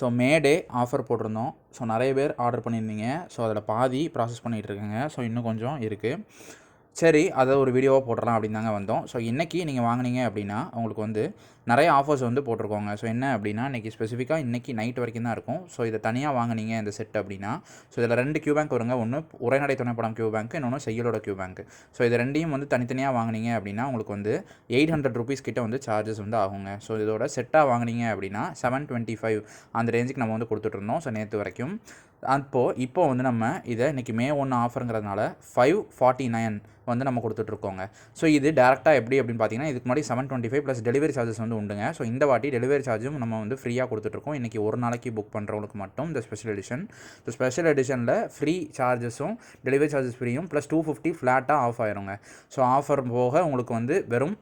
So மே day offer போட்டிருந்தோம். So நிறைய பேர் ஆர்டர் பண்ணியிருந்தீங்க. ஸோ அதில் பாதி ப்ராசஸ் பண்ணிகிட்ருக்கேங்க. ஸோ இன்னும் கொஞ்சம் இருக்குது. சரி, அதை ஒரு வீடியோவாக போட்டுடலாம் அப்படின்னு தாங்க வந்தோம். ஸோ இன்றைக்கி நீங்கள் வாங்கினீங்க அப்படின்னா உங்களுக்கு வந்து நிறைய ஆஃபர்ஸ் வந்து போட்டிருக்கோங்க. ஸோ என்ன அப்படின்னா இன்றைக்கி ஸ்பெசிஃபிக்காக இன்றைக்கி நைட் வரைக்கும் தான் இருக்கும். ஸோ இதை தனியாக வாங்கினீங்க இந்த செட் அப்படின்னா, ஸோ இதில் 2 கியூ பேங்க் வருங்க. ஒன்று உரைநடை துணைப்படம் கியூ பேங்க், இன்னொன்று செய்யலோட கியூ பேங்க். ஸோ இது ரெண்டையும் வந்து தனித்தனியாக வாங்கினீங்க அப்படின்னா உங்களுக்கு வந்து 800 ருபீஸ் கிட்ட வந்து சார்ஜஸ் வந்து ஆகுங்க. ஸோ இதோட செட்டாக வாங்கினீங்க அப்படின்னா 725 அந்த ரேஞ்சுக்கு நம்ம வந்து கொடுத்துட்ருந்தோம். ஸோ நேற்று வரைக்கும். இப்போ வந்து நம்ம இதை இன்றைக்கி May 1 ஆஃபருங்கிறதுனால 549 வந்து நம்ம கொடுத்துட்ருக்கோங்க. ஸோ இது டேரெக்டாக எப்படி அப்படின்னு பார்த்தீங்கன்னா, இதுக்கு முன்னாடி 725 ப்ளஸ் டெலிவரி சார்ஜஸ் வந்து உண்டுங்க. ஸோ இந்த வாட்டி டெலிவரி சார்ஜும் நம்ம வந்து ஃப்ரீயாக கொடுத்துட்ருக்கோம். இன்றைக்கி ஒரு நாளைக்கு புக் பண்ணுறவங்களுக்கு மட்டும் இந்த ஸ்பெஷல் எடிஷன். ஸோ ஸ்பெஷல் எடிஷனில் ஃப்ரீ சார்ஜஸும் டெலிவரி சார்ஜஸ் ஃப்ரீயும் ப்ளஸ் 250 ஃப்ளாட்டாக ஆஃப் ஆயிருங்க. ஸோ ஆஃபர் போக உங்களுக்கு வந்து வெறும்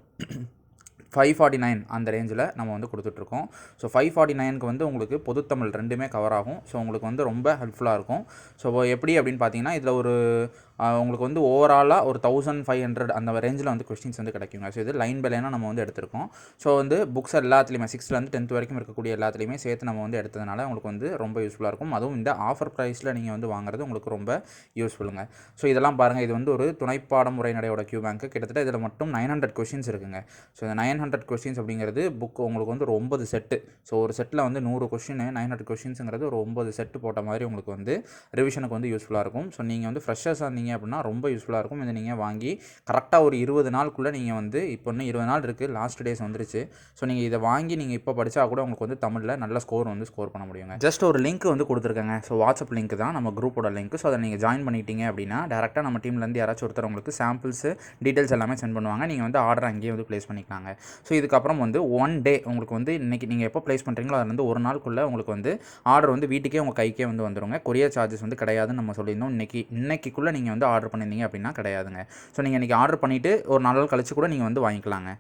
549 அந்த ரேஞ்சில் நம்ம வந்து கொடுத்துட்ருக்கோம். ஸோ 549க்கு வந்து உங்களுக்கு பொதுத்தமிழ் ரெண்டுமே கவர் ஆகும். ஸோ உங்களுக்கு வந்து ரொம்ப ஹெல்ப்ஃபுல்லாக இருக்கும். ஸோ எப்படி அப்படின்னு பார்த்தீங்கன்னா, இதில் ஒரு உங்களுக்கு வந்து ஓவராலாக ஒரு 1500 அந்த ரேஞ்சில் வந்து கொஸ்டின்ஸ் வந்து கிடைக்குங்க. ஸோ இது லைன் பை லைனாக நம்ம வந்து எடுத்திருக்கோம். ஸோ வந்து புக்ஸ் எல்லாத்துலேயுமே 6th 10th வரைக்கும் இருக்கக்கூடிய எல்லாத்துலேயுமே சேர்த்து நம்ம வந்து எடுத்ததுனால உங்களுக்கு வந்து ரொம்ப யூஸ்ஃபுல்லாக இருக்கும். அதுவும் இந்த ஆஃபர் ப்ரைஸில் நீங்கள் வந்து வாங்குறது உங்களுக்கு ரொம்ப யூஸ்ஃபுல்லுங்க. ஸோ இதெல்லாம் பாருங்கள், இது வந்து ஒரு துணைப்பாடம் உரைநடையோட கியூ பேங்க். கிட்டத்தட்ட இதில் மட்டும் 900 கொஸ்டின்ஸ் இருக்குங்க. ஸோ இந்த 900 கொஸ்டின்ஸ் அப்படிங்கிறது புக் உங்களுக்கு வந்து ஒரு 9 செட்டு. ஸோ ஒரு செட்டில் வந்து 100 கொஸ்டின் 900 கொஸ்டின்ஸுங்கிறது ஒரு 9 செட்டு போட்ட மாதிரி உங்களுக்கு வந்து ரிவிஷனுக்கு வந்து யூஸ்ஃபுல்லாக இருக்கும். ஸோ நீங்கள் வந்து ஃப்ரெஷர்ஸாக இருந்தீங்க அப்படின்னா ரொம்ப யூஸ்ஃபுல்லாக இருக்கும். இதை நீங்கள் வாங்கி கரெக்டாக ஒரு 20 நாளுக்குள்ளே நீங்கள் வந்து இப்போ இன்னும் 20 நாள் இருக்குது, லாஸ்ட் டேஸ் வந்துருச்சு. ஸோ நீங்கள் இதை வாங்கி நீங்கள் இப்போ படித்தா கூட உங்களுக்கு வந்து தமிழில் நல்ல ஸ்கோர் வந்து ஸ்கோர் பண்ண முடியுங்க. ஜஸ்ட் ஒரு லிங்க் வந்து கொடுத்துருக்காங்க. ஸோ வாட்ஸ்அப் லிங்க் தான் நம்ம குரூப்போட லிங்க். ஸோ அதை நீங்கள் ஜாயின் பண்ணிட்டீங்க அப்படின்னா டேரெக்டாக நம்ம டீம்லேருந்து யாராச்சும் ஒருத்தர் உங்களுக்கு சாம்பிள்ஸு டீட்டெயில்ஸ் எல்லாமே சென்ட் பண்ணுவாங்க. நீங்கள் வந்து ஆர்டர் அங்கேயே வந்து ப்ளேஸ் பண்ணிக்கலாங்க. ஸோ இதுக்கப்புறம் வந்து 1 டே உங்களுக்கு வந்து இன்றைக்கி நீங்கள் எப்போ ப்ளேஸ் பண்ணுறீங்களோ அதில் வந்து ஒரு நாளுக்குள்ளே உங்களுக்கு வந்து ஆர்டர் வந்து வீட்டுக்கே உங்கள் கைக்கே வந்து வந்துடுங்க. கொரியர் சார்ஜஸ் வந்து கிடையாதுன்னு நம்ம சொல்லியிருந்தோம். இன்னைக்குள்ளே நீங்கள் வந்து ஆர்டர் பண்ணியிருந்தீங்க அப்படின்னா கிடையாதுங்க. ஸோ நீங்கள் இன்றைக்கி ஆர்டர் பண்ணிவிட்டு ஒரு 4 நாள் கழிச்சு கூட நீங்கள் வந்து வாங்கிக்கலாங்க.